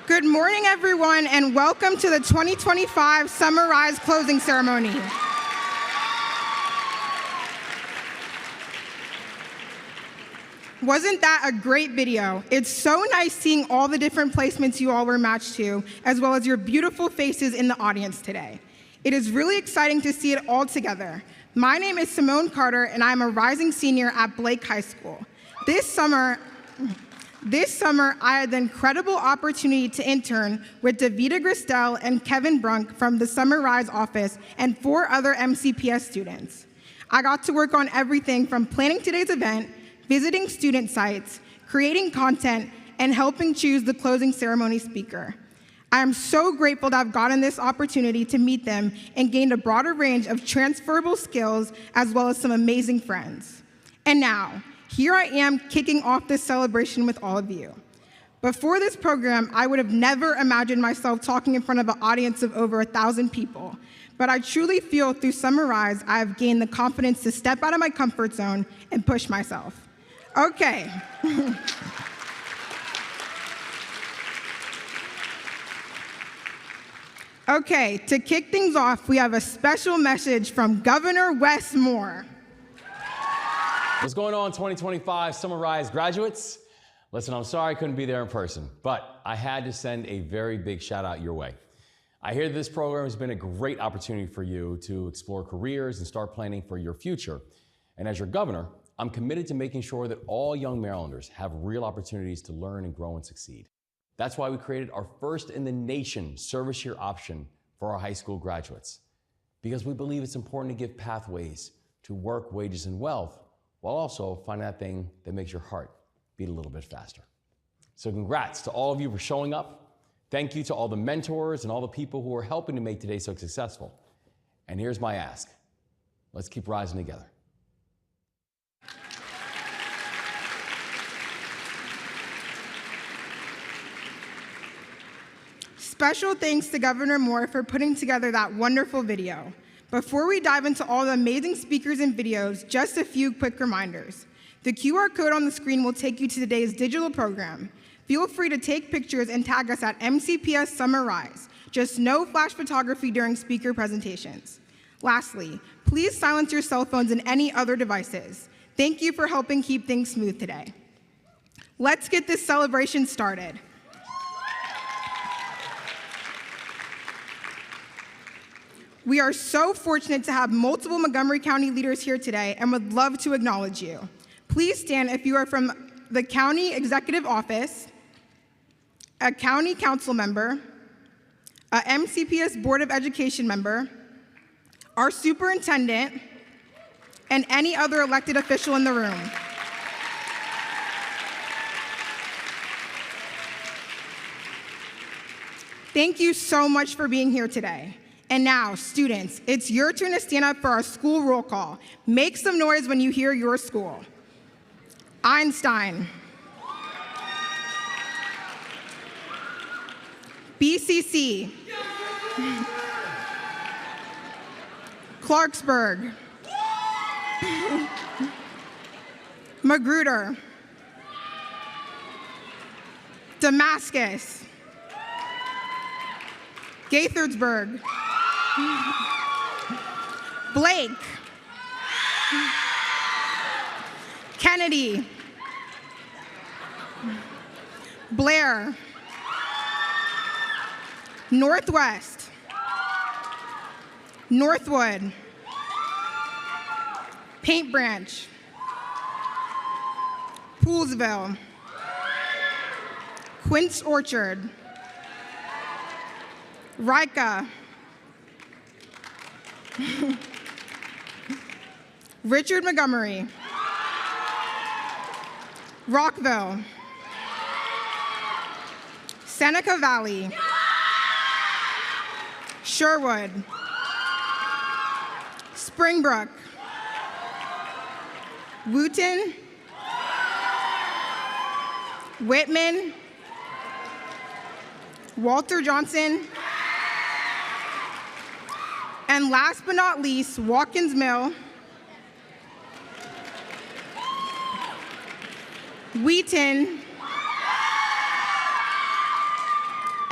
Good morning, everyone, and welcome to the 2025 Summer Rise closing ceremony. Wasn't that a great video? It's so nice seeing all the different placements you all were matched to, as well as your beautiful faces in the audience today. It is really exciting to see it all together. My name is Simone Carter, and I'm a rising senior at Blake High School. This summer, I had the incredible opportunity to intern with Davida Gristel and Kevin Brunk from the Summer Rise office and 4 other MCPS students. I got to work on everything from planning today's event, visiting student sites, creating content, and helping choose the closing ceremony speaker. I am so grateful to have gotten this opportunity to meet them and gained a broader range of transferable skills as well as some amazing friends. And now, here I am kicking off this celebration with all of you. Before this program, I would have never imagined myself talking in front of an audience of over 1,000 people. But I truly feel through Summer Rise, I have gained the confidence to step out of my comfort zone and push myself. Okay. Okay, to kick things off, we have a special message from Governor Wes Moore. What's going on, 2025 Summer Rise graduates? Listen, I'm sorry I couldn't be there in person, but I had to send a very big shout out your way. I hear this program has been a great opportunity for you to explore careers and start planning for your future. And as your governor, I'm committed to making sure that all young Marylanders have real opportunities to learn and grow and succeed. That's why we created our first in the nation service year option for our high school graduates, because we believe it's important to give pathways to work, wages, and wealth, while also finding that thing that makes your heart beat a little bit faster. So congrats to all of you for showing up. Thank you to all the mentors and all the people who are helping to make today so successful. And here's my ask. Let's keep rising together. Special thanks to Governor Moore for putting together that wonderful video. Before we dive into all the amazing speakers and videos, just a few quick reminders. The QR code on the screen will take you to today's digital program. Feel free to take pictures and tag us at MCPS Summer Rise. Just no flash photography during speaker presentations. Lastly, please silence your cell phones and any other devices. Thank you for helping keep things smooth today. Let's get this celebration started. We are so fortunate to have multiple Montgomery County leaders here today and would love to acknowledge you. Please stand if you are from the County Executive Office, a County Council member, a MCPS Board of Education member, our Superintendent, and any other elected official in the room. Thank you so much for being here today. And now, students, it's your turn to stand up for our school roll call. Make some noise when you hear your school. Einstein. BCC. Clarksburg. Magruder. Damascus. Gaithersburg. Blake. Kennedy. Blair. Northwest. Northwood. Paint Branch. Poolsville. Quince Orchard. Rica. Richard Montgomery. Rockville. Seneca Valley. Sherwood. Springbrook. Wooten. Whitman. Walter Johnson. And last but not least, Watkins Mill, Wheaton,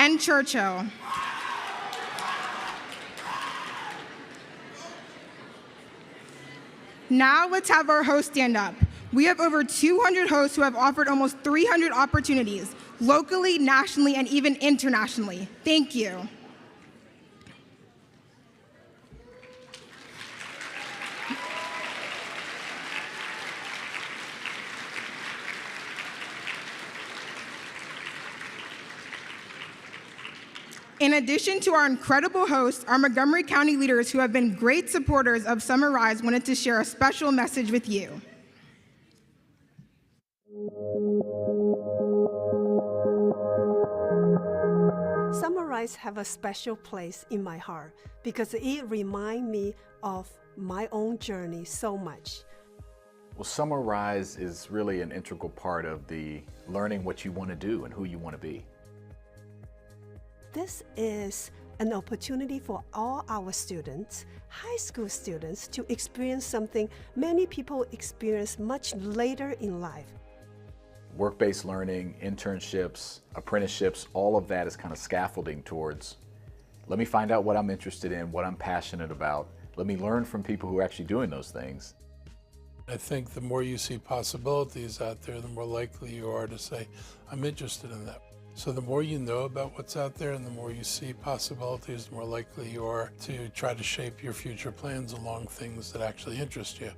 and Churchill. Now let's have our hosts stand up. We have over 200 hosts who have offered almost 300 opportunities, locally, nationally, and even internationally. Thank you. In addition to our incredible hosts, our Montgomery County leaders who have been great supporters of Summer Rise wanted to share a special message with you. Summer Rise have a special place in my heart because it reminds me of my own journey so much. Well, Summer Rise is really an integral part of the learning what you want to do and who you want to be. This is an opportunity for all our students, high school students, to experience something many people experience much later in life. Work-based learning, internships, apprenticeships, all of that is kind of scaffolding towards, let me find out what I'm interested in, what I'm passionate about. Let me learn from people who are actually doing those things. I think the more you see possibilities out there, the more likely you are to say, I'm interested in that. So the more you know about what's out there and the more you see possibilities, the more likely you are to try to shape your future plans along things that actually interest you.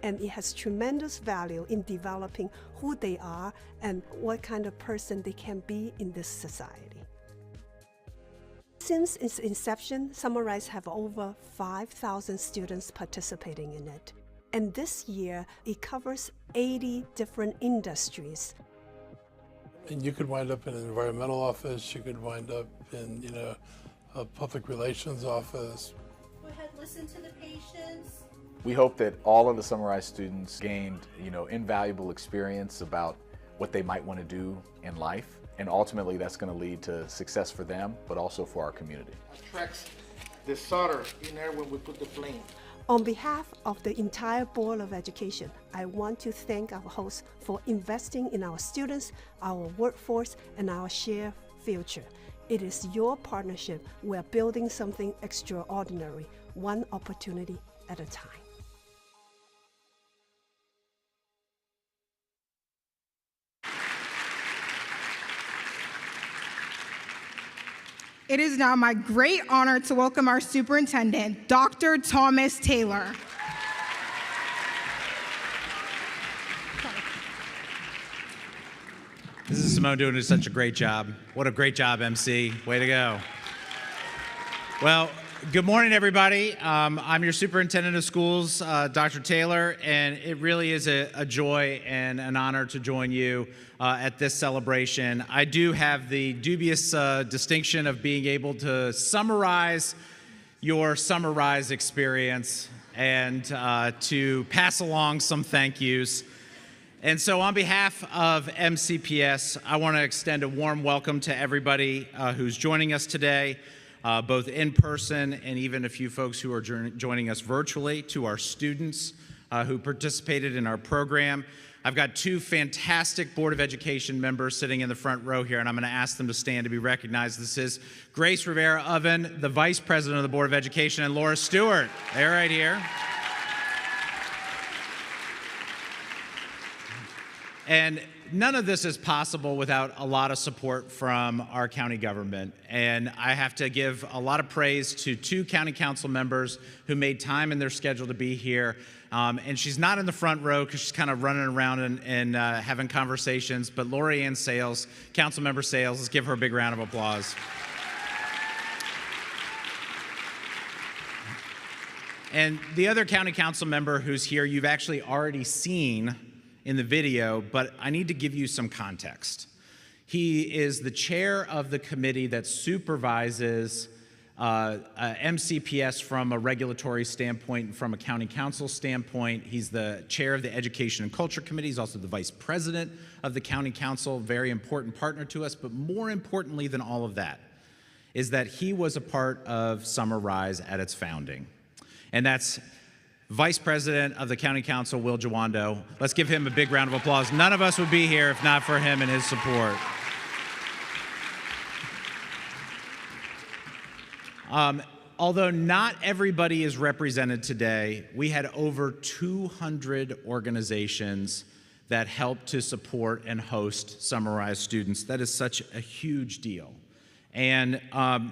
And it has tremendous value in developing who they are and what kind of person they can be in this society. Since its inception, Summer Rise have over 5,000 students participating in it. And this year, it covers 80 different industries. And you could wind up in an environmental office, you could wind up in, a public relations office. Go ahead, listen to the patients. We hope that all of the Summer Rise students gained, invaluable experience about what they might want to do in life. And ultimately, that's going to lead to success for them, but also for our community. Tracks the solder in there when we put the flame. On behalf of the entire Board of Education, I want to thank our hosts for investing in our students, our workforce, and our shared future. It is your partnership. We're building something extraordinary, one opportunity at a time. It is now my great honor to welcome our superintendent, Dr. Thomas Taylor. This is Simone doing such a great job. What a great job, MC. Way to go. Well, good morning, everybody. I'm your superintendent of schools, Dr. Taylor, and it really is a joy and an honor to join you at this celebration. I do have the dubious distinction of being able to summarize your Summer Rise experience and to pass along some thank yous. And so on behalf of MCPS, I want to extend a warm welcome to everybody who's joining us today, both in person and even a few folks who are joining us virtually, to our students who participated in our program. I've got two fantastic Board of Education members sitting in the front row here, and I'm going to ask them to stand to be recognized. This is Grace Rivera-Oven, the Vice President of the Board of Education, and Laura Stewart. They're right here. And none of this is possible without a lot of support from our county government. And I have to give a lot of praise to two county council members who made time in their schedule to be here. And she's not in the front row because she's kind of running around and having conversations. But Lori Ann Sales, Councilmember Sales, let's give her a big round of applause. And the other county council member who's here, you've actually already seen in the video, but I need to give you some context. He is the chair of the committee that supervises MCPS from a regulatory standpoint and from a county council standpoint. He's the chair of the Education and Culture Committee. He's also the vice president of the county council, very important partner to us. But more importantly than all of that is that he was a part of Summer Rise at its founding. And that's Vice President of the County Council, Will Jawando. Let's give him a big round of applause. None of us would be here if not for him and his support. Although not everybody is represented today, we had over 200 organizations that helped to support and host Summer Rise students. That is such a huge deal. And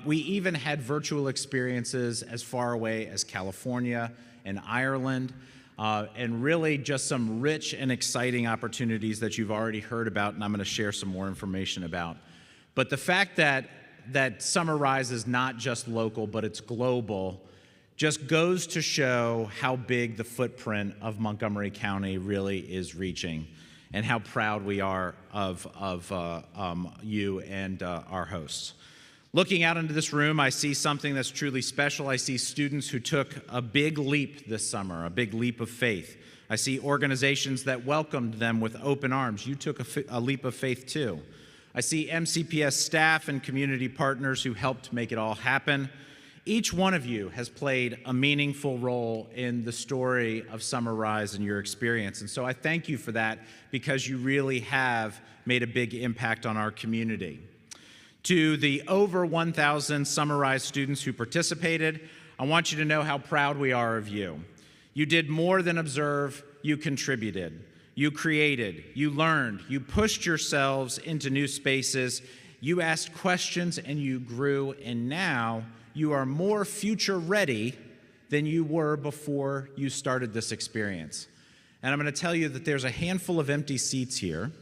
we even had virtual experiences as far away as California and Ireland, and really just some rich and exciting opportunities that you've already heard about, and I'm going to share some more information about. But the fact that Summer Rise is not just local, but it's global, just goes to show how big the footprint of Montgomery County really is reaching, and how proud we are of you and our hosts. Looking out into this room, I see something that's truly special. I see students who took a big leap this summer, a big leap of faith. I see organizations that welcomed them with open arms. You took a leap of faith too. I see MCPS staff and community partners who helped make it all happen. Each one of you has played a meaningful role in the story of Summer Rise and your experience. And so I thank you for that, because you really have made a big impact on our community. To the over 1,000 Summer Rise students who participated, I want you to know how proud we are of you. You did more than observe, you contributed. You created, you learned, you pushed yourselves into new spaces, you asked questions, and you grew, and now you are more future ready than you were before you started this experience. And I'm going to tell you that there's a handful of empty seats here,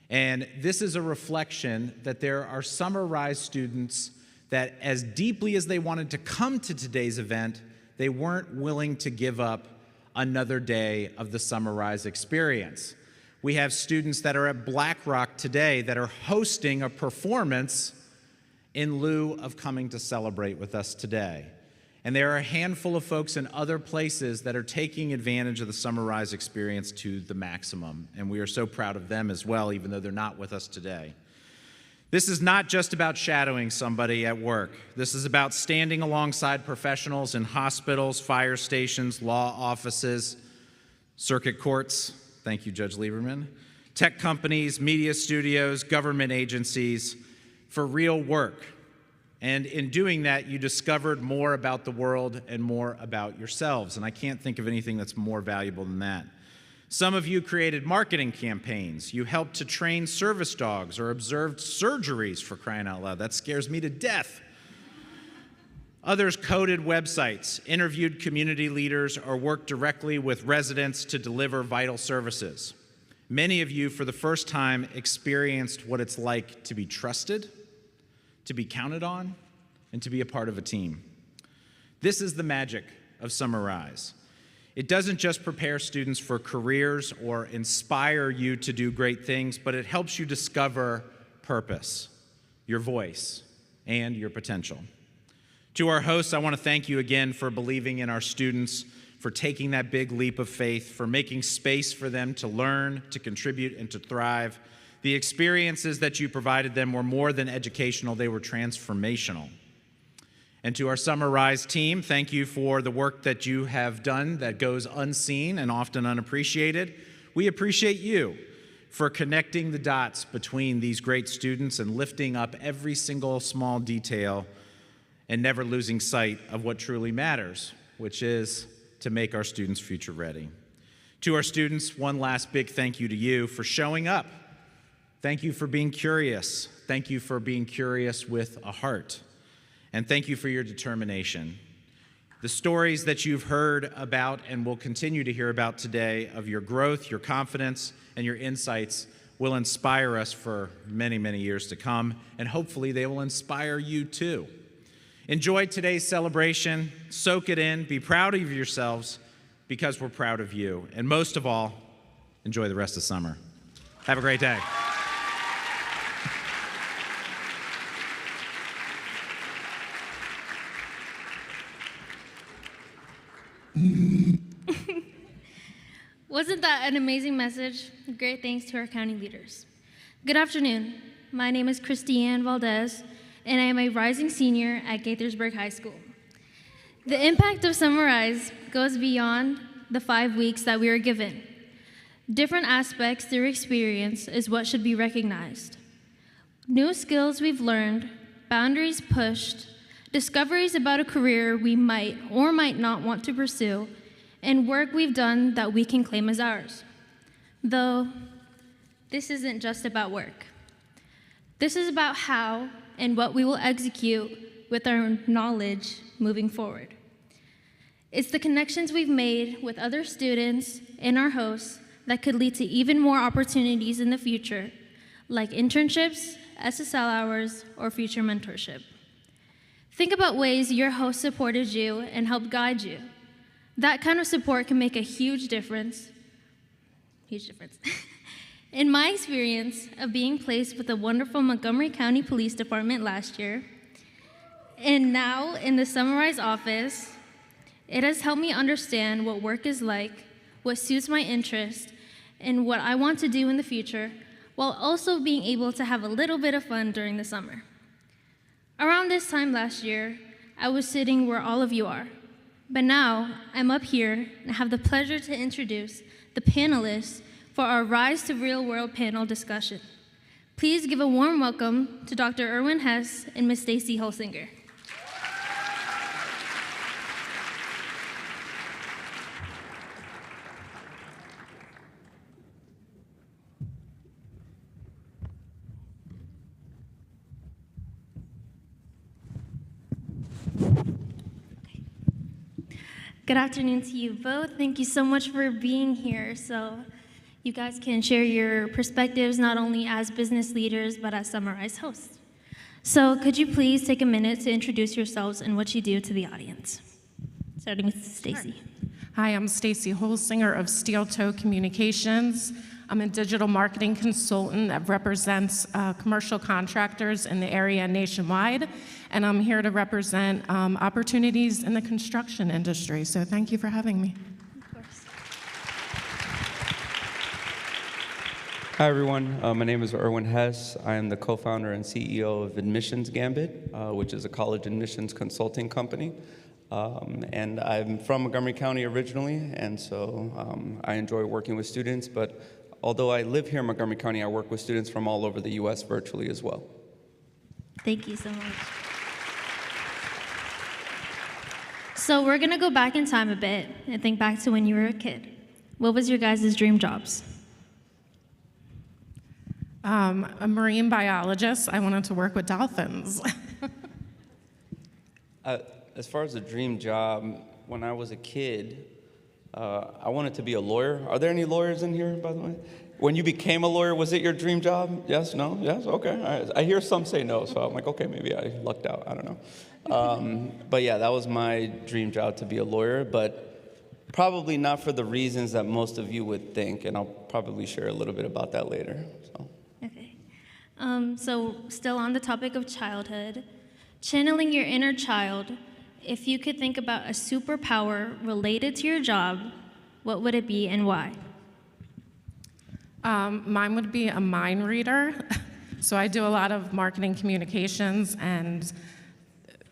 and this is a reflection that there are Summer Rise students that, as deeply as they wanted to come to today's event, they weren't willing to give up another day of the Summer Rise experience. We have students that are at Black Rock today that are hosting a performance in lieu of coming to celebrate with us today. And there are a handful of folks in other places that are taking advantage of the Summer Rise experience to the maximum. And we are so proud of them as well, even though they're not with us today. This is not just about shadowing somebody at work. This is about standing alongside professionals in hospitals, fire stations, law offices, circuit courts, thank you, Judge Lieberman, tech companies, media studios, government agencies, for real work. And in doing that, you discovered more about the world and more about yourselves. And I can't think of anything that's more valuable than that. Some of you created marketing campaigns. You helped to train service dogs or observed surgeries, for crying out loud. That scares me to death. Others coded websites, interviewed community leaders, or worked directly with residents to deliver vital services. Many of you, for the first time, experienced what it's like to be trusted, to be counted on, and to be a part of a team. This is the magic of Summer Rise. It doesn't just prepare students for careers or inspire you to do great things, but it helps you discover purpose, your voice, and your potential. To our hosts, I want to thank you again for believing in our students, for taking that big leap of faith, for making space for them to learn, to contribute, and to thrive. The experiences that you provided them were more than educational, they were transformational. And to our Summer Rise team, thank you for the work that you have done that goes unseen and often unappreciated. We appreciate you for connecting the dots between these great students and lifting up every single small detail and never losing sight of what truly matters, which is to make our students future ready. To our students, one last big thank you to you for showing up. Thank you for being curious. Thank you for being curious with a heart. And thank you for your determination. The stories that you've heard about and will continue to hear about today of your growth, your confidence, and your insights will inspire us for many, many years to come, and hopefully they will inspire you too. Enjoy today's celebration, soak it in, be proud of yourselves because we're proud of you. And most of all, enjoy the rest of summer. Have a great day. Wasn't that an amazing message? Great thanks to our county leaders. Good afternoon. My name is Christiane Valdez, and I am a rising senior at Gaithersburg High School. The impact of Summer Rise goes beyond the 5 weeks that we are given. Different aspects through experience is what should be recognized. New skills we've learned, boundaries pushed, discoveries about a career we might or might not want to pursue, and work we've done that we can claim as ours. Though, this isn't just about work. This is about how and what we will execute with our knowledge moving forward. It's the connections we've made with other students and our hosts that could lead to even more opportunities in the future, like internships, SSL hours, or future mentorship. Think about ways your host supported you and helped guide you. That kind of support can make a huge difference. In my experience of being placed with the wonderful Montgomery County Police Department last year, and now in the Summarize office, it has helped me understand what work is like, what suits my interest, and what I want to do in the future, while also being able to have a little bit of fun during the summer. Around this time last year, I was sitting where all of you are, but now I'm up here and have the pleasure to introduce the panelists for our Rise to Real World panel discussion. Please give a warm welcome to Dr. Erwin Hess and Ms. Stacy Holsinger. Good afternoon to you both. Thank you so much for being here so you guys can share your perspectives not only as business leaders but as Summarize hosts. So could you please take a minute to introduce yourselves and what you do to the audience? Starting with Stacy. Hi, I'm Stacy Holsinger of Steel Toe Communications. I'm a digital marketing consultant that represents commercial contractors in the area nationwide, and I'm here to represent opportunities in the construction industry. So thank you for having me. Of course. Hi, everyone. My name is Erwin Hess. I am the co-founder and CEO of Admissions Gambit, which is a college admissions consulting company. And I'm from Montgomery County originally, and so I enjoy working with students, but although I live here in Montgomery County, I work with students from all over the U.S. virtually as well. Thank you so much. So we're gonna go back in time a bit and think back to when you were a kid. What was your guys' dream jobs? A marine biologist. I wanted to work with dolphins. As far as a dream job, when I was a kid, I wanted to be a lawyer. Are there any lawyers in here, by the way? When you became a lawyer, was it your dream job? Yes, no, yes, okay. All right. I hear some say no, so I'm like, okay, maybe I lucked out, I don't know. But yeah, that was my dream job, to be a lawyer, but probably not for the reasons that most of you would think, and I'll probably share a little bit about that later. So. Okay. So still on the topic of childhood, channeling your inner child, if you could think about a superpower related to your job, what would it be and why? Mine would be a mind reader. So I do a lot of marketing communications, and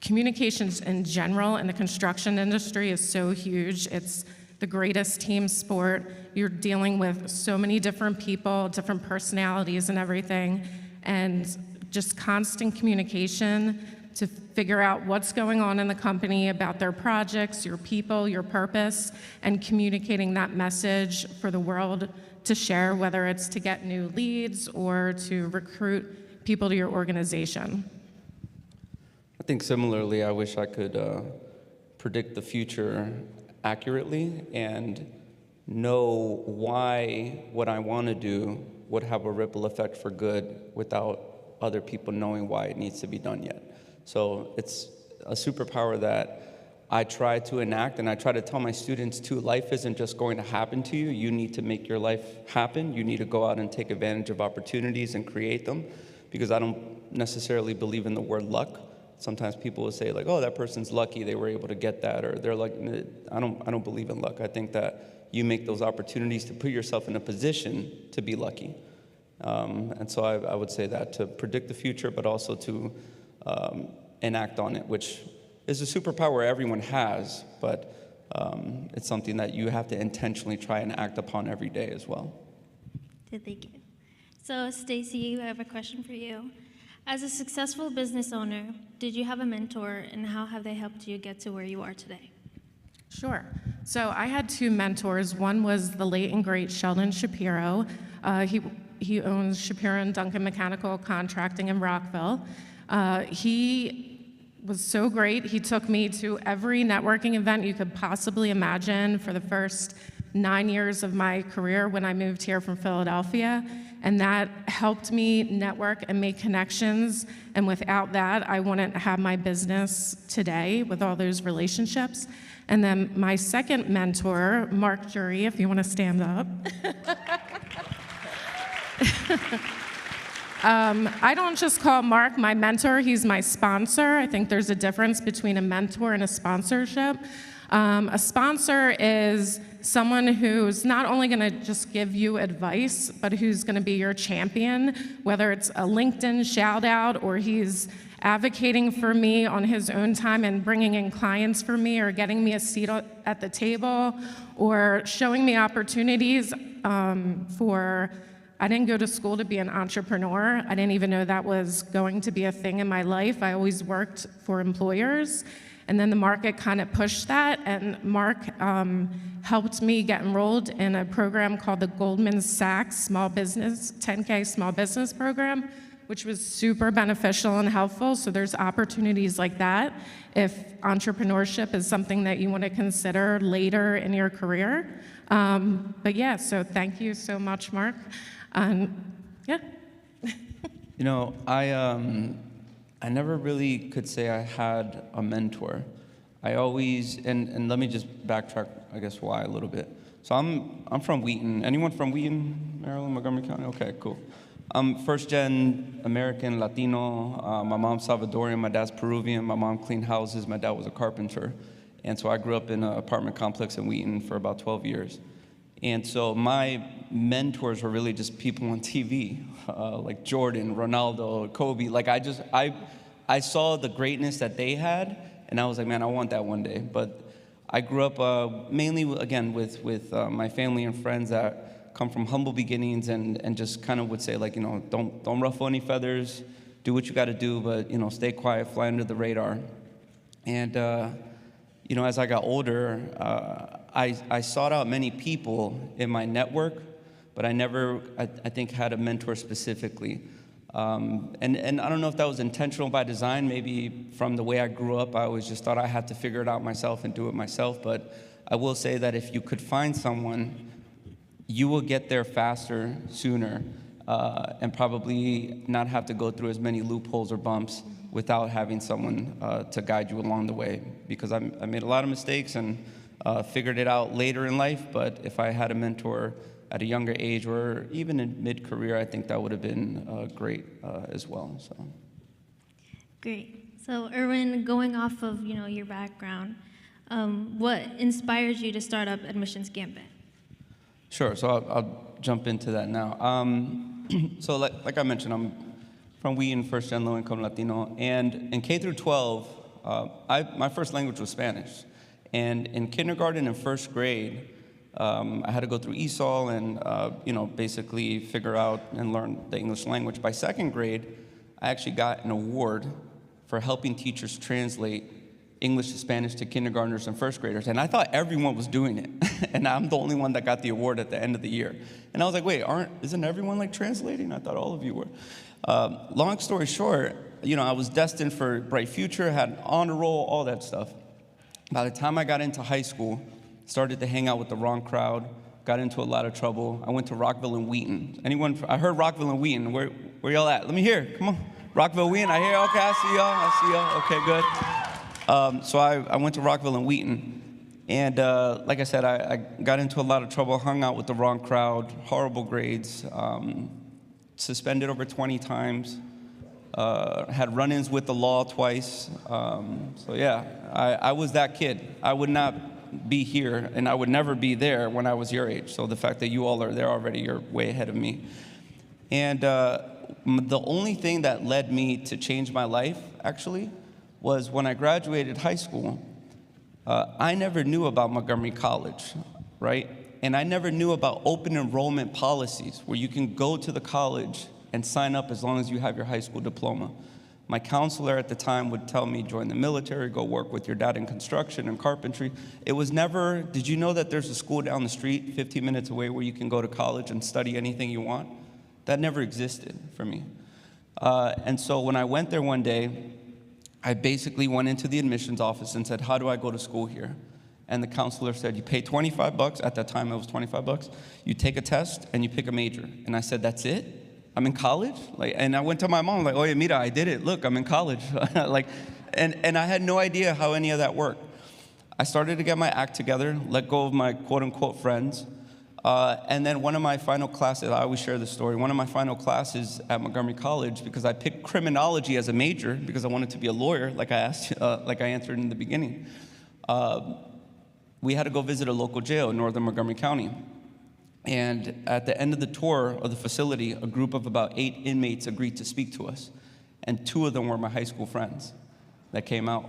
communications in general in the construction industry is so huge. It's the greatest team sport. You're dealing with so many different people, different personalities and everything, and just constant communication to figure out what's going on in the company about their projects, your people, your purpose, and communicating that message for the world to share, whether it's to get new leads or to recruit people to your organization. I think similarly, I wish I could predict the future accurately and know why what I want to do would have a ripple effect for good without other people knowing why it needs to be done yet. So it's a superpower that I try to enact, and I try to tell my students too, life isn't just going to happen to you. You need to make your life happen. You need to go out and take advantage of opportunities and create them, because I don't necessarily believe in the word luck. Sometimes people will say like, oh, that person's lucky, they were able to get that, or they're like, I don't believe in luck. I think that you make those opportunities to put yourself in a position to be lucky. And so I would say that, to predict the future, but also to enact on it, which is a superpower everyone has, but it's something that you have to intentionally try and act upon every day as well. Thank you. So Stacy, I have a question for you. As a successful business owner, did you have a mentor, and how have they helped you get to where you are today? Sure. So I had two mentors. One was the late and great Sheldon Shapiro. He owns Shapiro and Duncan Mechanical Contracting in Rockville. He was so great. He took me to every networking event you could possibly imagine for the first 9 years of my career when I moved here from Philadelphia. And that helped me network and make connections. And without that, I wouldn't have my business today with all those relationships. And then my second mentor, Mark Jury, if you want to stand up. I don't just call Mark my mentor, he's my sponsor. I think there's a difference between a mentor and a sponsorship. A sponsor is someone who's not only going to just give you advice, but who's going to be your champion, whether it's a LinkedIn shout out or he's advocating for me on his own time and bringing in clients for me or getting me a seat at the table or showing me opportunities I didn't go to school to be an entrepreneur. I didn't even know that was going to be a thing in my life. I always worked for employers. And then the market kind of pushed that, and Mark helped me get enrolled in a program called the Goldman Sachs Small Business, 10K Small Business Program, which was super beneficial and helpful. So there's opportunities like that if entrepreneurship is something that you want to consider later in your career. But yeah, so thank you so much, Mark. Yeah. You know, I never really could say I had a mentor. I always, and let me just backtrack, I guess, why a little bit. So I'm from Wheaton. Anyone from Wheaton, Maryland, Montgomery County? Okay, cool. I'm first-gen American, Latino. My mom's Salvadorian, my dad's Peruvian. My mom cleaned houses, my dad was a carpenter. And so I grew up in an apartment complex in Wheaton for about 12 years. And so my mentors were really just people on TV, like Jordan, Ronaldo, Kobe. Like I saw the greatness that they had, and I was like, man, I want that one day. But I grew up mainly, again, with my family and friends that come from humble beginnings and just kind of would say, like, you know, don't ruffle any feathers, do what you got to do, but, you know, stay quiet, fly under the radar. And, you know, as I got older, I sought out many people in my network, but I never, I think, had a mentor specifically. And I don't know if that was intentional by design. Maybe from the way I grew up, I always just thought I had to figure it out myself and do it myself. But I will say that if you could find someone, you will get there faster, sooner, and probably not have to go through as many loopholes or bumps without having someone to guide you along the way. Because I made a lot of mistakes and figured it out later in life, but if I had a mentor at a younger age or even in mid-career, I think that would have been great as well. So. Great. So Erwin, going off of your background, what inspires you to start up Admissions Gambit? Sure. So I'll jump into that now. So like I mentioned, I'm from Wheaton, first-gen low-income Latino, and in K through 12, my first language was Spanish. And in kindergarten and first grade, I had to go through ESOL and basically figure out and learn the English language. By second grade, I actually got an award for helping teachers translate English to Spanish to kindergartners and first graders. And I thought everyone was doing it. And I'm the only one that got the award at the end of the year. And I was like, wait, isn't everyone like translating? I thought all of you were. Long story short, I was destined for a bright future, had an honor roll, all that stuff. By the time I got into high school, started to hang out with the wrong crowd, got into a lot of trouble. I went to Rockville and Wheaton. I heard Rockville and Wheaton. Where y'all at? Let me hear. Come on. Rockville, Wheaton. I hear. Okay, I see y'all. Okay, good. So I went to Rockville and Wheaton. And like I said, I got into a lot of trouble, hung out with the wrong crowd, horrible grades, suspended over 20 times. Had run-ins with the law twice. So yeah, I was that kid. I would not be here, and I would never be there when I was your age. So the fact that you all are there already, you're way ahead of me. And the only thing that led me to change my life, actually, was when I graduated high school. I never knew about Montgomery College, right? And I never knew about open enrollment policies, where you can go to the college and sign up as long as you have your high school diploma. My counselor at the time would tell me, join the military, go work with your dad in construction and carpentry. It was never, did you know that there's a school down the street 15 minutes away where you can go to college and study anything you want? That never existed for me. And so when I went there one day, I basically went into the admissions office and said, how do I go to school here? And the counselor said, you pay $25, at that time it was $25, you take a test and you pick a major. And I said, that's it? I'm in college? And I went to my mom, like, oye, mira, I did it. Look, I'm in college. And I had no idea how any of that worked. I started to get my act together, let go of my quote-unquote friends. And then one of my final classes, I always share this story, one of my final classes at Montgomery College, because I picked criminology as a major because I wanted to be a lawyer, like I answered in the beginning. We had to go visit a local jail in northern Montgomery County. And at the end of the tour of the facility, a group of about 8 inmates agreed to speak to us. And 2 of them were my high school friends that came out.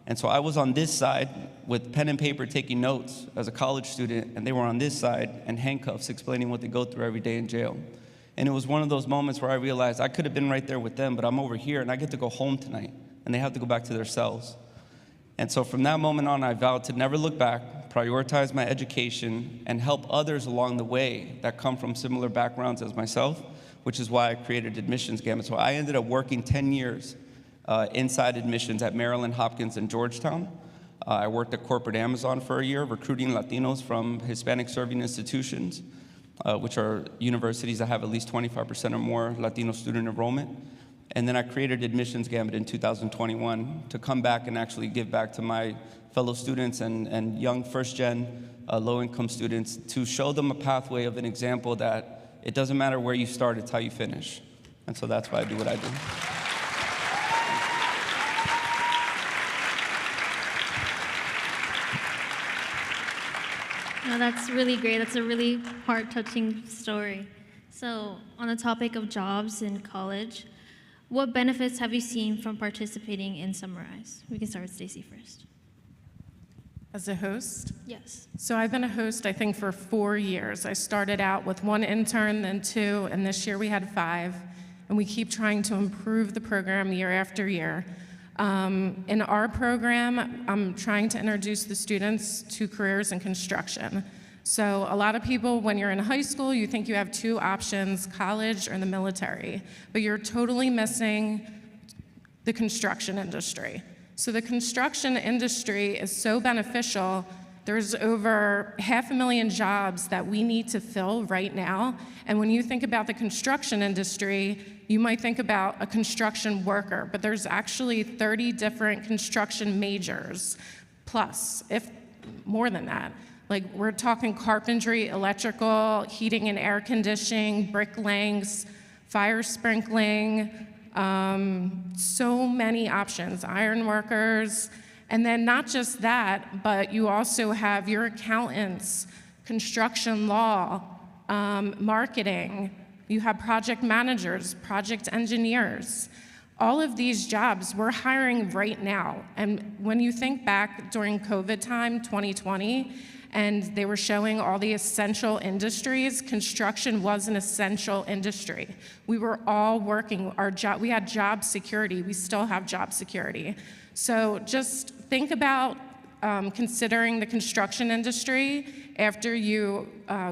And so I was on this side with pen and paper taking notes as a college student, and they were on this side in handcuffs explaining what they go through every day in jail. And it was one of those moments where I realized I could have been right there with them, but I'm over here and I get to go home tonight, and they have to go back to their cells. And so from that moment on, I vowed to never look back, prioritize my education, and help others along the way that come from similar backgrounds as myself, which is why I created Admissions Gamut. So I ended up working 10 years inside admissions at Maryland, Hopkins, and Georgetown. I worked at corporate Amazon for a year, recruiting Latinos from Hispanic serving institutions, which are universities that have at least 25% or more Latino student enrollment. And then I created Admissions Gamut in 2021 to come back and actually give back to my fellow students and young first-gen low-income students to show them a pathway of an example that it doesn't matter where you start, it's how you finish. And so that's why I do what I do. No, that's really great. That's a really heart-touching story. So on the topic of jobs in college, what benefits have you seen from participating in Summarize? We can start with Stacy first. As a host? Yes. So I've been a host, I think, for 4 years. I started out with 1 intern, then 2, and this year we had 5. And we keep trying to improve the program year after year. In our program, I'm trying to introduce the students to careers in construction. So a lot of people, when you're in high school, you think you have 2 options, college or the military, but you're totally missing the construction industry. So the construction industry is so beneficial. There's over 500,000 jobs that we need to fill right now. And when you think about the construction industry, you might think about a construction worker, but there's actually 30 different construction majors, plus, if more than that. Like, we're talking carpentry, electrical, heating and air conditioning, bricklaying, fire sprinkling, so many options, iron workers. And then not just that, but you also have your accountants, construction law, marketing. You have project managers, project engineers. All of these jobs we're hiring right now. And when you think back during COVID time, 2020, and they were showing all the essential industries, construction was an essential industry. We were all working our job. We had job security. We still have job security. So just think about considering the construction industry after you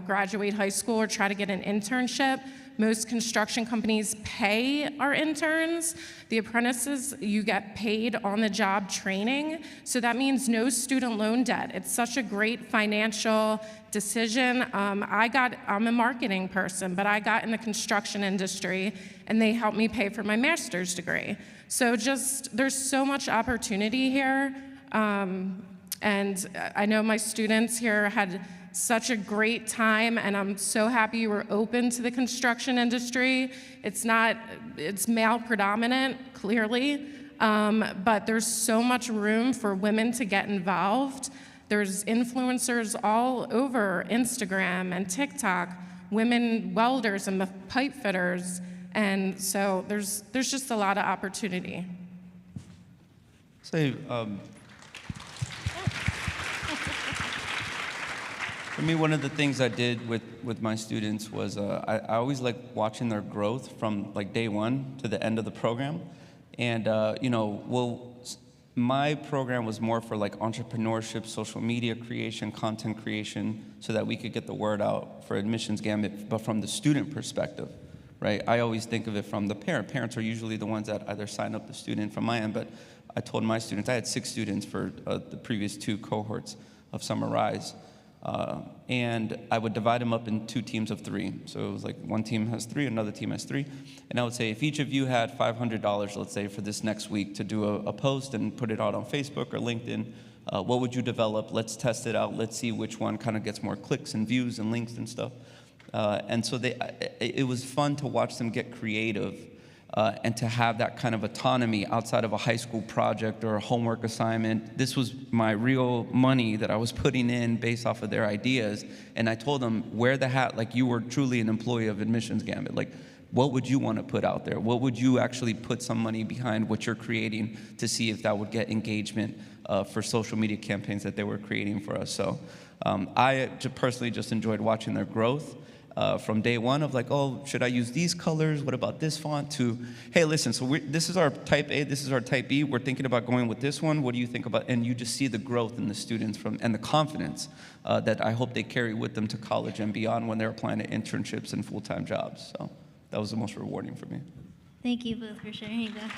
graduate high school or try to get an internship. Most construction companies pay our interns. The apprentices, you get paid on the job training. So that means no student loan debt. It's such a great financial decision. I'm a marketing person, but I got in the construction industry and they helped me pay for my master's degree. So there's so much opportunity here. And I know my students here had such a great time, and I'm so happy you were open to the construction industry. It's male predominant, clearly, but there's so much room for women to get involved. There's influencers all over Instagram and TikTok, women welders and pipe fitters, and so there's just a lot of opportunity. For me, one of the things I did with my students was I always like watching their growth from like day one to the end of the program. And, my program was more for like entrepreneurship, social media creation, content creation, so that we could get the word out for Admissions Gambit, but from the student perspective, right? I always think of it from the parent. Parents are usually the ones that either sign up the student from my end, but I told my students, I had 6 students for the previous 2 cohorts of Summer Rise. And I would divide them up in 2 teams of 3. So it was like one team has 3, another team has 3. And I would say if each of you had $500, let's say, for this next week to do a post and put it out on Facebook or LinkedIn, what would you develop? Let's test it out. Let's see which one kind of gets more clicks and views and links and stuff. And so it was fun to watch them get creative. And to have that kind of autonomy outside of a high school project or a homework assignment. This was my real money that I was putting in based off of their ideas. And I told them, wear the hat like you were truly an employee of Admissions Gambit. Like, what would you want to put out there? What would you actually put some money behind what you're creating to see if that would get engagement for social media campaigns that they were creating for us? So I personally just enjoyed watching their growth. From day one of like, oh, should I use these colors? What about this font? To, hey, listen, so this is our type A, this is our type B. We're thinking about going with this one. What do you think about? And you just see the growth in the students and the confidence that I hope they carry with them to college and beyond when they're applying to internships and full-time jobs. So that was the most rewarding for me. Thank you both for sharing that.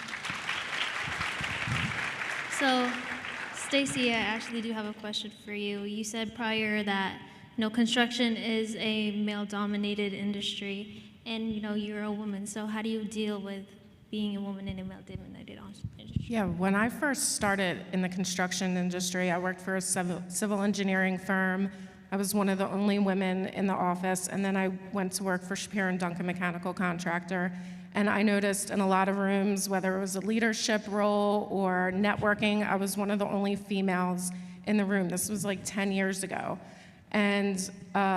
So, Stacy, I actually do have a question for you. You said prior that construction is a male-dominated industry, and you're a woman. So how do you deal with being a woman in a male-dominated industry? Yeah, when I first started in the construction industry, I worked for a civil engineering firm. I was one of the only women in the office, and then I went to work for Shapiro & Duncan Mechanical Contractor. And I noticed in a lot of rooms, whether it was a leadership role or networking, I was one of the only females in the room. This was like 10 years ago. And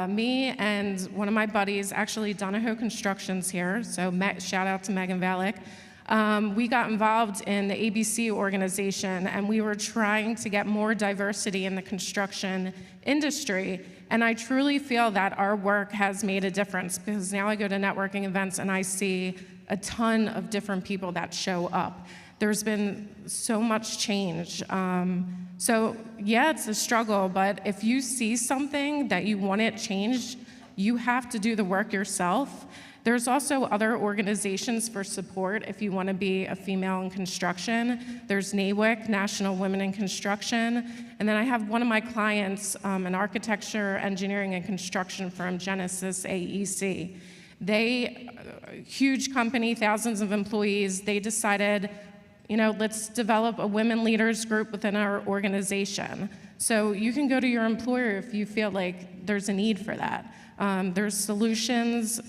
me and one of my buddies, actually Donahoe Construction's here, so shout out to Megan Valek. We got involved in the ABC organization, and we were trying to get more diversity in the construction industry. And I truly feel that our work has made a difference, because now I go to networking events and I see a ton of different people that show up. There's been so much change. So yeah, it's a struggle, but if you see something that you want it changed, you have to do the work yourself. There's also other organizations for support if you want to be a female in construction. There's NAWIC, National Women in Construction. And then I have one of my clients, an architecture, engineering, and construction firm, Genesis AEC. They, huge company, thousands of employees, they decided, let's develop a women leaders group within our organization. So you can go to your employer if you feel like there's a need for that. There's solutions,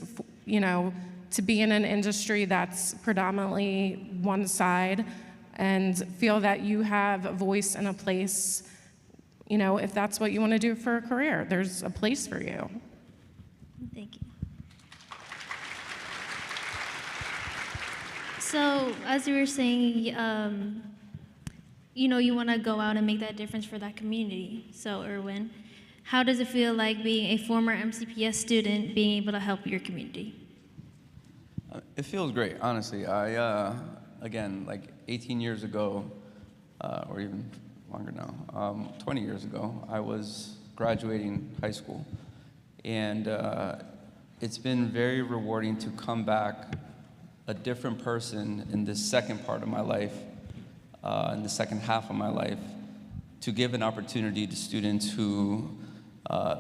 to be in an industry that's predominantly one side and feel that you have a voice and a place. If that's what you want to do for a career, there's a place for you. Thank you. So, as you were saying, you want to go out and make that difference for that community. So, Erwin, how does it feel like being a former MCPS student, being able to help your community? It feels great, honestly. Again, like 18 years ago, or even longer now, 20 years ago, I was graduating high school. And it's been very rewarding to come back a different person in this second part of my life, in the second half of my life, to give an opportunity to students who,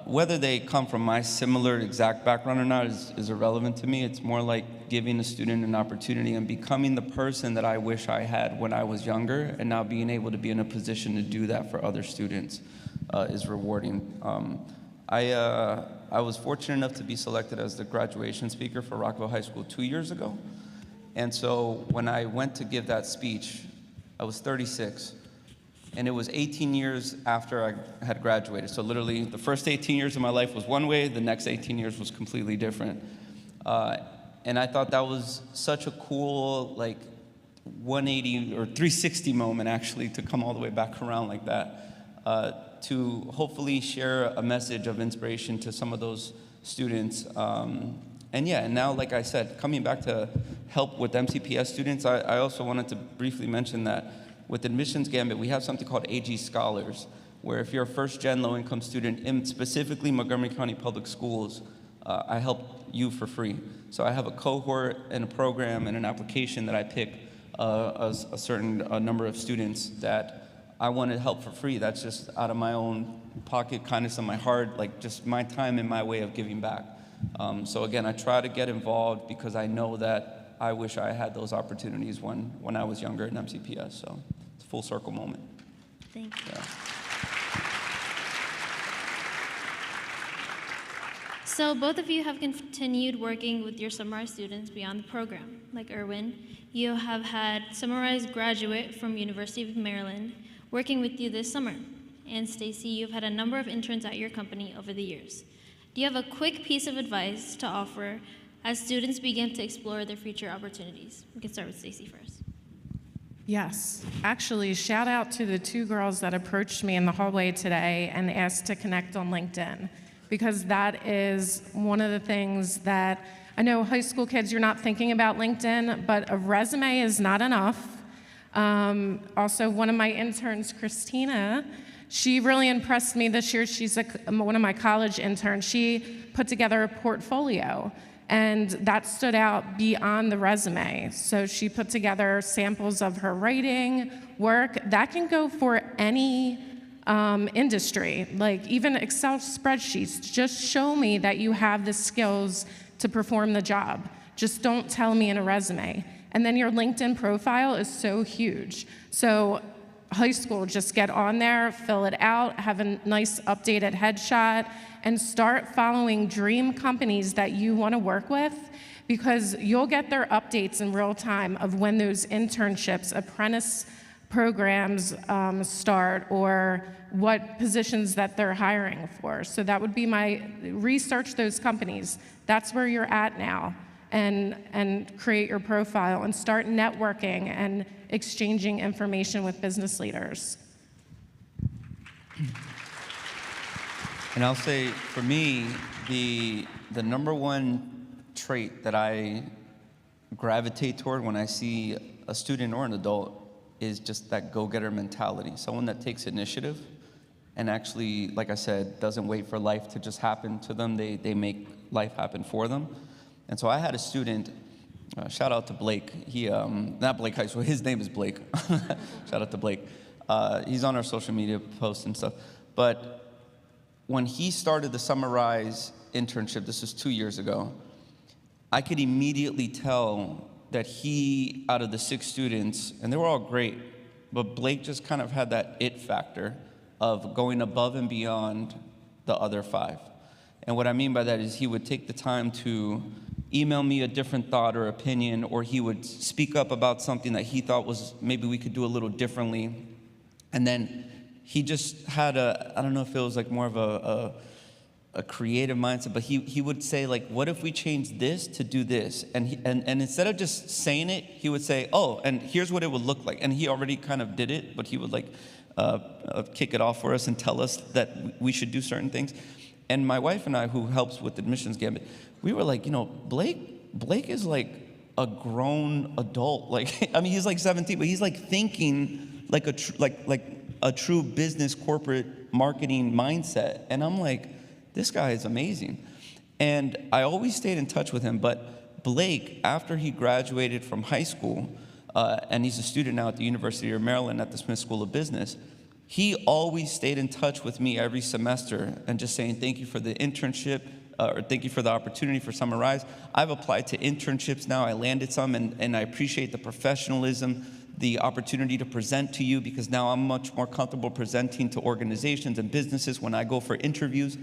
whether they come from my similar exact background or not is irrelevant to me. It's more like giving a student an opportunity and becoming the person that I wish I had when I was younger, and now being able to be in a position to do that for other students is rewarding. I was fortunate enough to be selected as the graduation speaker for Rockville High School 2 years ago. And so when I went to give that speech, I was 36. And it was 18 years after I had graduated. So literally, the first 18 years of my life was one way, the next 18 years was completely different. And I thought that was such a cool, 180 or 360 moment, actually, to come all the way back around like that. to hopefully share a message of inspiration to some of those students. And now, like I said, coming back to help with MCPS students, I also wanted to briefly mention that with Admissions Gambit, we have something called AG Scholars, where if you're a first-gen low-income student in specifically Montgomery County Public Schools, I help you for free. So I have a cohort and a program and an application that I pick a certain number of students that I want to help for free. That's just out of my own pocket, kindness of my heart, like just my time and my way of giving back. So again, I try to get involved because I know that I wish I had those opportunities when I was younger in MCPS. So it's a full circle moment. Thank you. Yeah. So both of you have continued working with your Summarize students beyond the program. Like Erwin, you have had Summarize graduate from University of Maryland working with you this summer. And Stacy, you've had a number of interns at your company over the years. Do you have a quick piece of advice to offer as students begin to explore their future opportunities? We can start with Stacy first. Yes. Actually, shout out to the 2 girls that approached me in the hallway today and asked to connect on LinkedIn, because that is one of the things that I know high school kids, you're not thinking about LinkedIn, but a resume is not enough. Also, one of my interns, Christina, she really impressed me this year. She's one of my college interns. She put together a portfolio, and that stood out beyond the resume. So she put together samples of her writing work. That can go for any industry, like even Excel spreadsheets. Just show me that you have the skills to perform the job. Just don't tell me in a resume. And then your LinkedIn profile is so huge. So high school, just get on there, fill it out, have a nice updated headshot, and start following dream companies that you want to work with, because you'll get their updates in real time of when those internships, apprentice programs start, or what positions that they're hiring for. So that would be my research those companies. That's where you're at now. And create your profile and start networking and exchanging information with business leaders. And I'll say, for me, the number one trait that I gravitate toward when I see a student or an adult is just that go-getter mentality. Someone that takes initiative and actually, like I said, doesn't wait for life to just happen to them. They make life happen for them. And so I had a student, shout out to Blake. He, not Blake High School, his name is Blake. Shout out to Blake. He's on our social media posts and stuff. But when he started the Summarize internship, this was 2 years ago, I could immediately tell that he, out of the 6 students, and they were all great, but Blake just kind of had that it factor of going above and beyond the other 5. And what I mean by that is he would take the time to email me a different thought or opinion, or he would speak up about something that he thought was maybe we could do a little differently. And then he just had I don't know if it was like more of a creative mindset, but he would say, like, what if we change this to do this? And instead of just saying it, he would say, oh, and here's what it would look like. And he already kind of did it, but he would like kick it off for us and tell us that we should do certain things. And my wife and I, who helps with Admissions Gambit, we were like, Blake is like a grown adult. Like, I mean, he's like 17, but he's like thinking like a true business corporate marketing mindset. And I'm like, this guy is amazing. And I always stayed in touch with him. But Blake, after he graduated from high school, and he's a student now at the University of Maryland at the Smith School of Business, he always stayed in touch with me every semester and just saying, thank you for the internship, or thank you for the opportunity for Summarize. I've applied to internships now. I landed some, and I appreciate the professionalism, the opportunity to present to you, because now I'm much more comfortable presenting to organizations and businesses when I go for interviews.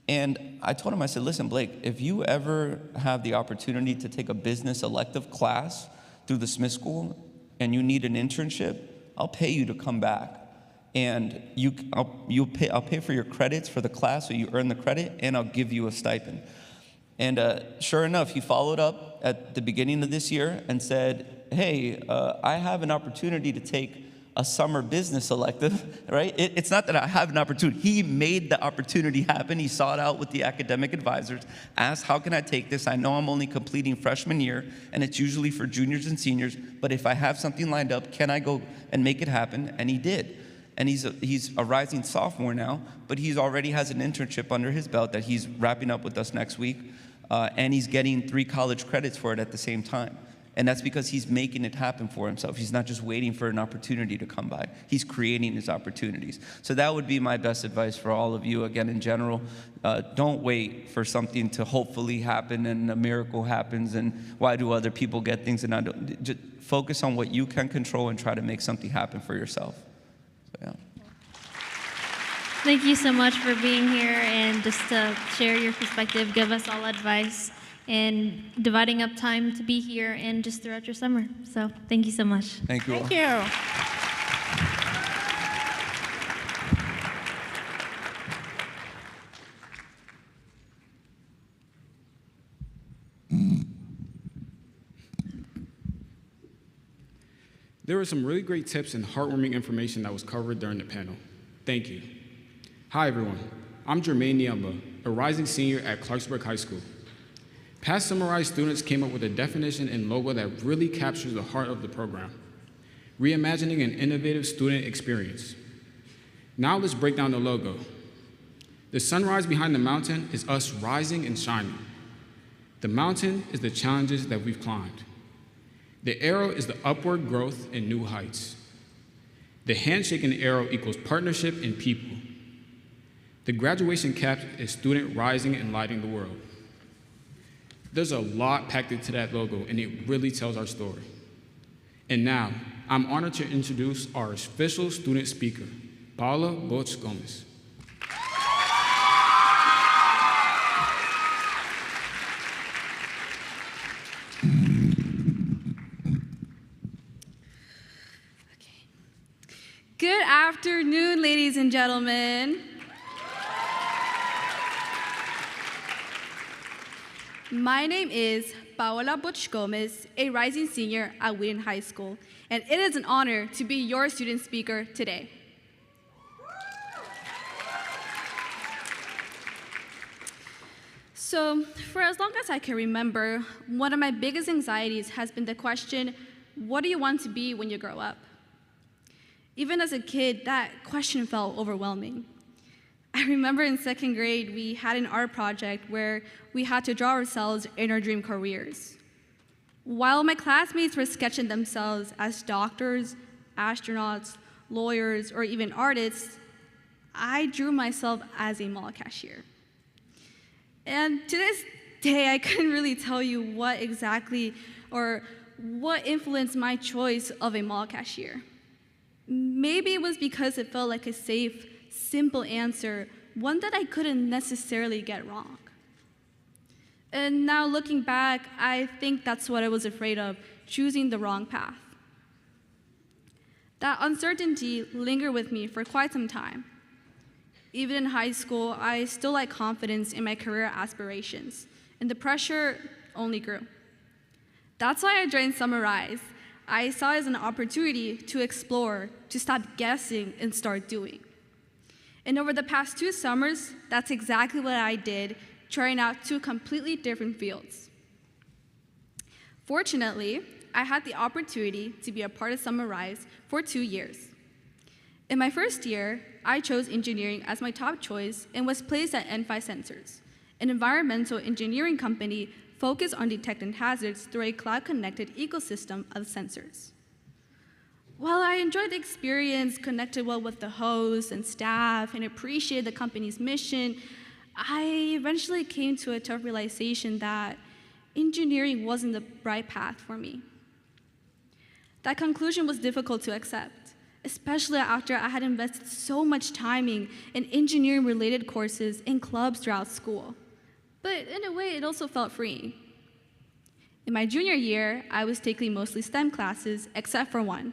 And I told him, I said, listen, Blake, if you ever have the opportunity to take a business elective class through the Smith School and you need an internship, I'll pay you to come back. And I'll pay for your credits for the class, so you earn the credit, and I'll give you a stipend. And sure enough, he followed up at the beginning of this year and said, hey, I have an opportunity to take a summer business elective, right? It's not that I have an opportunity. He made the opportunity happen. He sought out with the academic advisors, asked, how can I take this? I know I'm only completing freshman year, and it's usually for juniors and seniors, but if I have something lined up, can I go and make it happen? And he did. And he's a rising sophomore now, but he's already has an internship under his belt that he's wrapping up with us next week, and he's getting 3 college credits for it at the same time. And that's because he's making it happen for himself. He's not just waiting for an opportunity to come by. He's creating his opportunities. So that would be my best advice for all of you, again, in general. Don't wait for something to hopefully happen and a miracle happens and why do other people get things and I don't. Just focus on what you can control and try to make something happen for yourself. So, yeah. Thank you so much for being here and just to share your perspective, give us all advice, and dividing up time to be here and just throughout your summer. So thank you so much. Thank you all. Thank you. There were some really great tips and heartwarming information that was covered during the panel. Thank you. Hi, everyone. I'm Jermaine Niamba, a rising senior at Clarksburg High School. Past Summarize students came up with a definition and logo that really captures the heart of the program, reimagining an innovative student experience. Now let's break down the logo. The sunrise behind the mountain is us rising and shining. The mountain is the challenges that we've climbed. The arrow is the upward growth and new heights. The handshake in the arrow equals partnership and people. The graduation cap is student rising and lighting the world. There's a lot packed into that logo, and it really tells our story. And now, I'm honored to introduce our official student speaker, Paula Boch Gomez. Good afternoon, ladies and gentlemen. My name is Paola Boch Gomez, a rising senior at Wheaton High School, and it is an honor to be your student speaker today. So, for as long as I can remember, one of my biggest anxieties has been the question, what do you want to be when you grow up? Even as a kid, that question felt overwhelming. I remember in 2nd grade, we had an art project where we had to draw ourselves in our dream careers. While my classmates were sketching themselves as doctors, astronauts, lawyers, or even artists, I drew myself as a mall cashier. And to this day, I couldn't really tell you what exactly or what influenced my choice of a mall cashier. Maybe it was because it felt like a safe, simple answer, one that I couldn't necessarily get wrong. And now looking back, I think that's what I was afraid of, choosing the wrong path. That uncertainty lingered with me for quite some time. Even in high school, I still lacked confidence in my career aspirations, and the pressure only grew. That's why I joined Summarize. I saw it as an opportunity to explore, to stop guessing and start doing. And over the past 2 summers, that's exactly what I did, trying out 2 completely different fields. Fortunately, I had the opportunity to be a part of Summarize for 2 years. In my first year, I chose engineering as my top choice and was placed at N5 Sensors, an environmental engineering company focused on detecting hazards through a cloud-connected ecosystem of sensors. While I enjoyed the experience, connected well with the hosts and staff, and appreciated the company's mission, I eventually came to a tough realization that engineering wasn't the right path for me. That conclusion was difficult to accept, especially after I had invested so much time in engineering-related courses and clubs throughout school. But in a way, it also felt freeing. In my junior year, I was taking mostly STEM classes, except for one,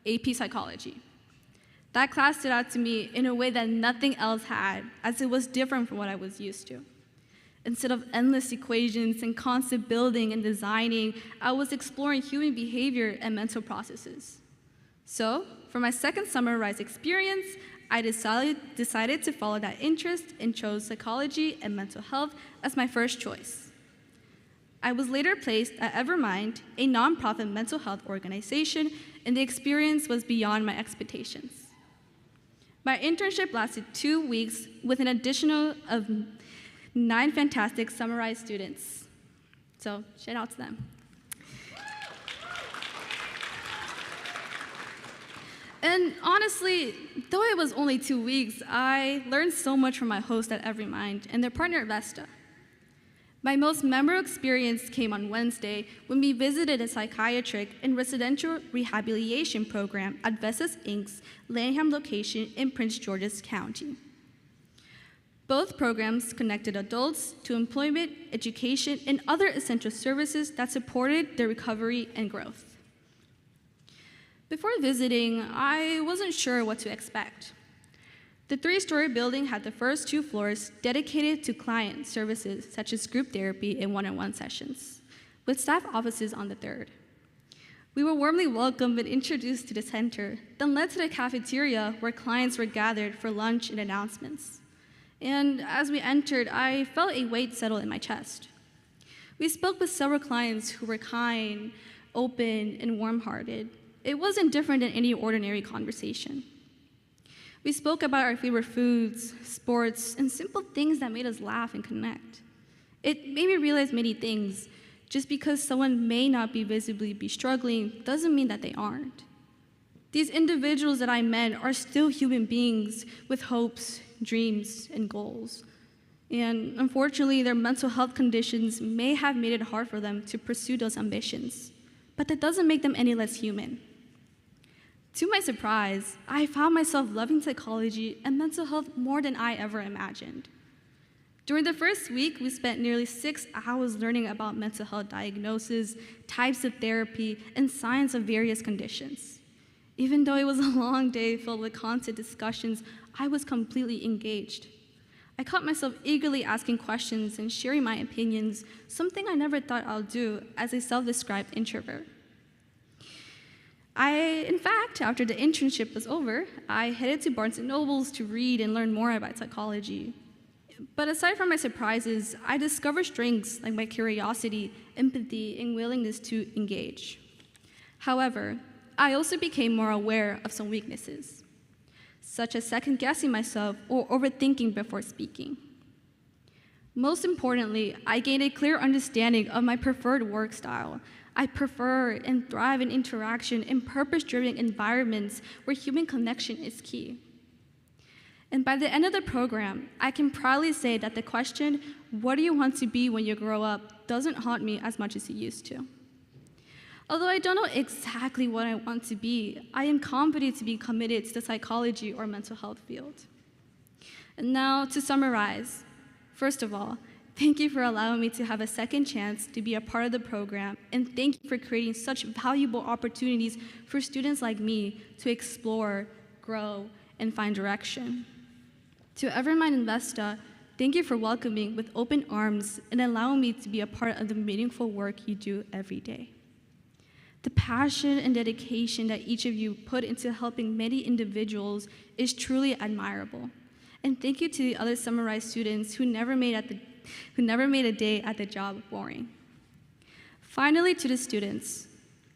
AP Psychology. That class stood out to me in a way that nothing else had, as it was different from what I was used to. Instead of endless equations and constant building and designing, I was exploring human behavior and mental processes. So, for my second Summer Rise experience, I decided to follow that interest and chose psychology and mental health as my first choice. I was later placed at Evermind, a nonprofit mental health organization, and the experience was beyond my expectations. My internship lasted 2 weeks with an additional of 9 fantastic Summer Rise students. So shout out to them. And honestly, though it was only 2 weeks, I learned so much from my host at Evermind and their partner Vesta. My most memorable experience came on Wednesday when we visited a psychiatric and residential rehabilitation program at Vestas Inc.'s Lanham location in Prince George's County. Both programs connected adults to employment, education, and other essential services that supported their recovery and growth. Before visiting, I wasn't sure what to expect. The 3-story building had the first 2 floors dedicated to client services such as group therapy and one-on-one sessions, with staff offices on the 3rd. We were warmly welcomed and introduced to the center, then led to the cafeteria where clients were gathered for lunch and announcements. And as we entered, I felt a weight settle in my chest. We spoke with several clients who were kind, open, and warm-hearted. It wasn't different than any ordinary conversation. We spoke about our favorite foods, sports, and simple things that made us laugh and connect. It made me realize many things. Just because someone may not be visibly struggling doesn't mean that they aren't. These individuals that I met are still human beings with hopes, dreams, and goals. And unfortunately, their mental health conditions may have made it hard for them to pursue those ambitions, but that doesn't make them any less human. To my surprise, I found myself loving psychology and mental health more than I ever imagined. During the first week, we spent nearly 6 hours learning about mental health diagnosis, types of therapy, and science of various conditions. Even though it was a long day filled with constant discussions, I was completely engaged. I caught myself eagerly asking questions and sharing my opinions, something I never thought I'd do as a self-described introvert. In fact, after the internship was over, I headed to Barnes & Noble's to read and learn more about psychology. But aside from my surprises, I discovered strengths like my curiosity, empathy, and willingness to engage. However, I also became more aware of some weaknesses, such as second-guessing myself or overthinking before speaking. Most importantly, I gained a clear understanding of my preferred work style. I prefer and thrive in interaction in purpose-driven environments where human connection is key. And by the end of the program, I can proudly say that the question, what do you want to be when you grow up, doesn't haunt me as much as it used to. Although I don't know exactly what I want to be, I am confident to be committed to the psychology or mental health field. And now to summarize, first of all, thank you for allowing me to have a second chance to be a part of the program, and thank you for creating such valuable opportunities for students like me to explore, grow, and find direction. To Evermind and Vesta, thank you for welcoming with open arms and allowing me to be a part of the meaningful work you do every day. The passion and dedication that each of you put into helping many individuals is truly admirable. And thank you to the other Summer Rise students who never made a day at the job boring. Finally, to the students,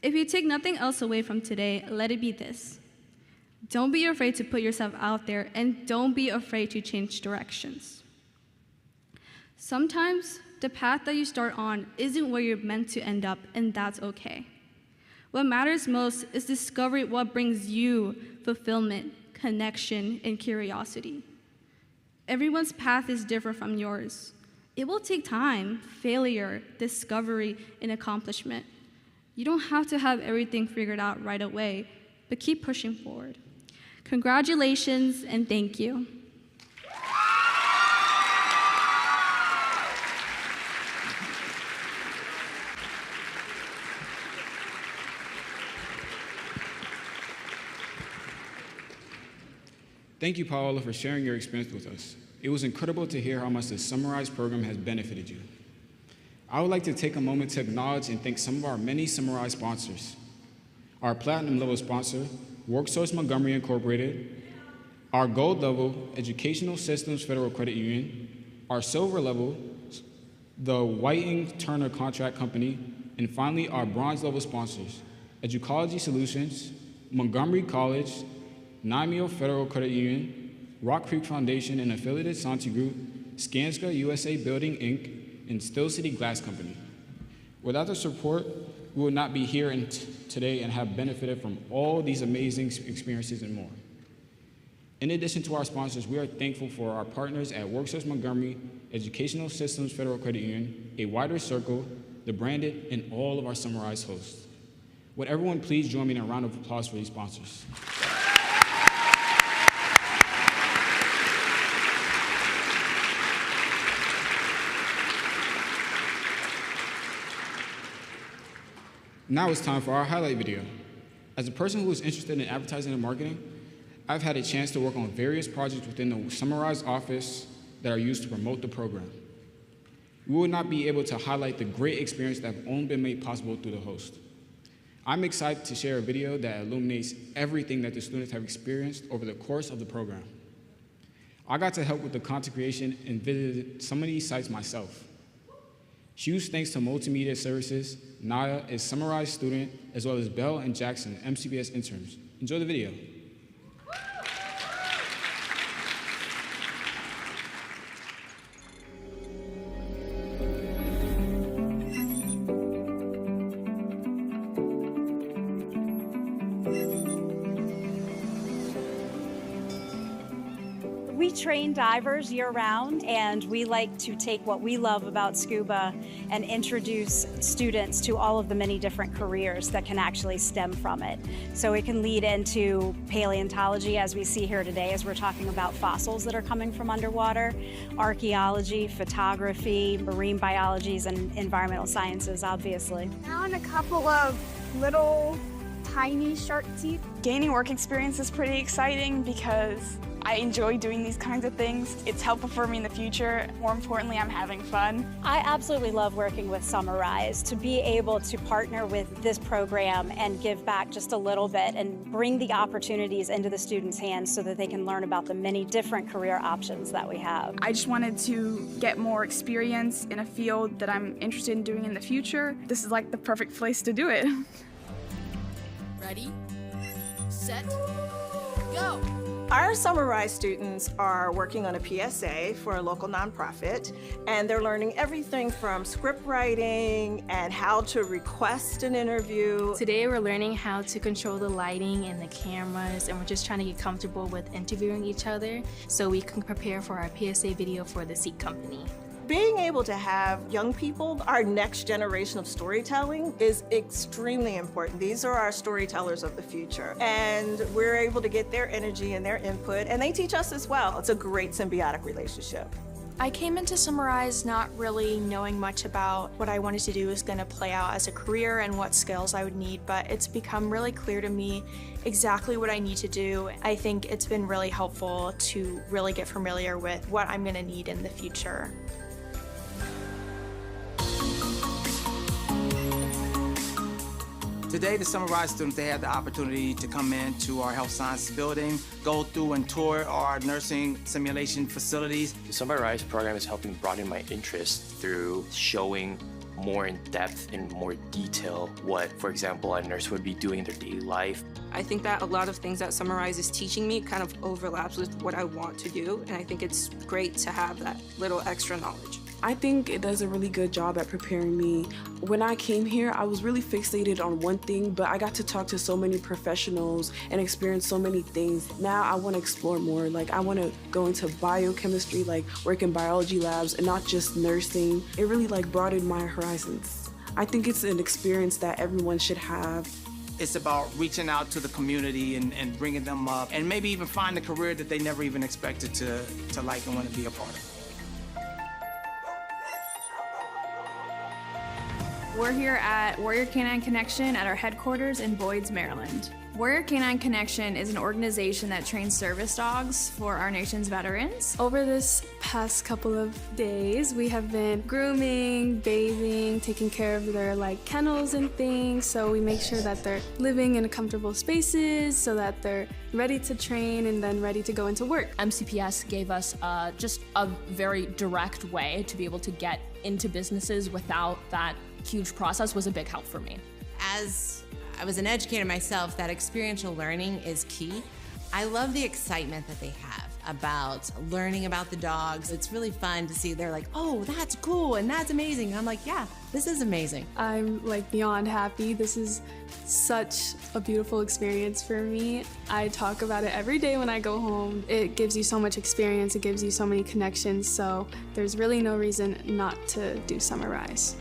if you take nothing else away from today, let it be this. Don't be afraid to put yourself out there, and don't be afraid to change directions. Sometimes the path that you start on isn't where you're meant to end up, and that's okay. What matters most is discovering what brings you fulfillment, connection, and curiosity. Everyone's path is different from yours. It will take time, failure, discovery, and accomplishment. You don't have to have everything figured out right away, but keep pushing forward. Congratulations, and thank you. Thank you, Paola, for sharing your experience with us. It was incredible to hear how much the Summer Rise program has benefited you. I would like to take a moment to acknowledge and thank some of our many Summer Rise sponsors. Our Platinum level sponsor, WorkSource Montgomery Incorporated, our gold level, Educational Systems Federal Credit Union, our silver level, the Whiting Turner Contract Company, and finally our bronze level sponsors, Educology Solutions, Montgomery College, NIMEO Federal Credit Union, Rock Creek Foundation and affiliated Santi Group, Skanska USA Building Inc., and Still City Glass Company. Without their support, we would not be here today and have benefited from all these amazing experiences and more. In addition to our sponsors, we are thankful for our partners at WorkSource Montgomery, Educational Systems Federal Credit Union, A Wider Circle, The Branded, and all of our Summarize hosts. Would everyone please join me in a round of applause for these sponsors? Now it's time for our highlight video. As a person who is interested in advertising and marketing, I've had a chance to work on various projects within the Summarize office that are used to promote the program. We will not be able to highlight the great experience that have only been made possible through the host. I'm excited to share a video that illuminates everything that the students have experienced over the course of the program. I got to help with the content creation and visited some of these sites myself. Huge thanks to Multimedia Services, Naya, a Summarize student, as well as Bell and Jackson, MCPS interns. Enjoy the video. We train divers year-round, and we like to take what we love about scuba and introduce students to all of the many different careers that can actually stem from it. So it can lead into paleontology, as we see here today, as we're talking about fossils that are coming from underwater, archaeology, photography, marine biologies, and environmental sciences, obviously. Found a couple of little tiny shark teeth. Gaining work experience is pretty exciting because I enjoy doing these kinds of things. It's helpful for me in the future. More importantly, I'm having fun. I absolutely love working with Summarize. To be able to partner with this program and give back just a little bit and bring the opportunities into the students' hands so that they can learn about the many different career options that we have. I just wanted to get more experience in a field that I'm interested in doing in the future. This is like the perfect place to do it. Ready, set, go. Our Summarize students are working on a PSA for a local nonprofit, and they're learning everything from script writing and how to request an interview. Today we're learning how to control the lighting and the cameras, and we're just trying to get comfortable with interviewing each other so we can prepare for our PSA video for the seat company. Being able to have young people, our next generation of storytelling, is extremely important. These are our storytellers of the future, and we're able to get their energy and their input, and they teach us as well. It's a great symbiotic relationship. I came into Summarize not really knowing much about what I wanted to do was going to play out as a career and what skills I would need, but it's become really clear to me exactly what I need to do. I think it's been really helpful to really get familiar with what I'm going to need in the future. Today, the Summarize students, they had the opportunity to come into our health sciences building, go through and tour our nursing simulation facilities. The Summarize program is helping broaden my interest through showing more in depth and more detail what, for example, a nurse would be doing in their daily life. I think that a lot of things that Summarize is teaching me kind of overlaps with what I want to do, and I think it's great to have that little extra knowledge. I think it does a really good job at preparing me. When I came here, I was really fixated on one thing, but I got to talk to so many professionals and experience so many things. Now I want to explore more. Like, I want to go into biochemistry, like work in biology labs and not just nursing. It really broadened my horizons. I think it's an experience that everyone should have. It's about reaching out to the community and bringing them up, and maybe even find a career that they never even expected to like and want to be a part of. We're here at Warrior Canine Connection at our headquarters in Boyds, Maryland. Warrior Canine Connection is an organization that trains service dogs for our nation's veterans. Over this past couple of days, we have been grooming, bathing, taking care of their kennels and things, so we make sure that they're living in comfortable spaces so that they're ready to train and then ready to go into work. MCPS gave us just a very direct way to be able to get into businesses without that huge process was a big help for me. As I was an educator myself, that experiential learning is key. I love the excitement that they have about learning about the dogs. It's really fun to see they're like, oh, that's cool and that's amazing. And I'm like, yeah, this is amazing. I'm beyond happy. This is such a beautiful experience for me. I talk about it every day when I go home. It gives you so much experience. It gives you so many connections. So there's really no reason not to do Summer Rise.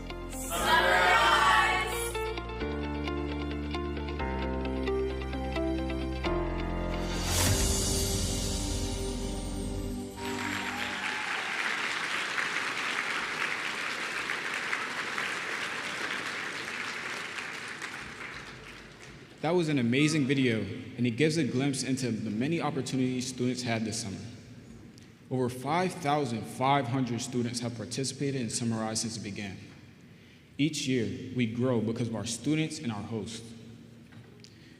That was an amazing video, and it gives a glimpse into the many opportunities students had this summer. Over 5,500 students have participated in Summer Rise since it began. Each year, we grow because of our students and our hosts.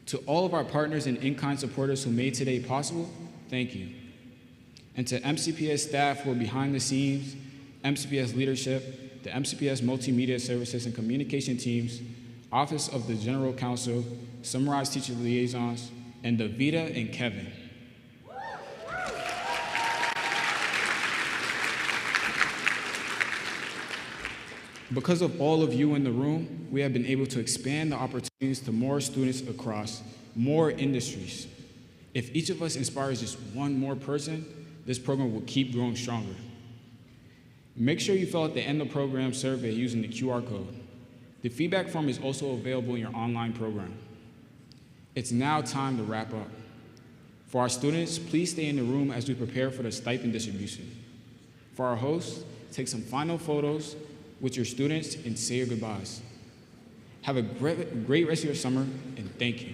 To all of our partners and in-kind supporters who made today possible, thank you. And to MCPS staff who are behind the scenes, MCPS leadership, the MCPS Multimedia Services and Communication teams, Office of the General Counsel, Summer Rise Teacher Liaisons, and Davida and Kevin. Because of all of you in the room, we have been able to expand the opportunities to more students across more industries. If each of us inspires just one more person, this program will keep growing stronger. Make sure you fill out the end of program survey using the QR code. The feedback form is also available in your online program. It's now time to wrap up. For our students, please stay in the room as we prepare for the stipend distribution. For our hosts, take some final photos with your students and say your goodbyes. Have a great rest of your summer, and thank you.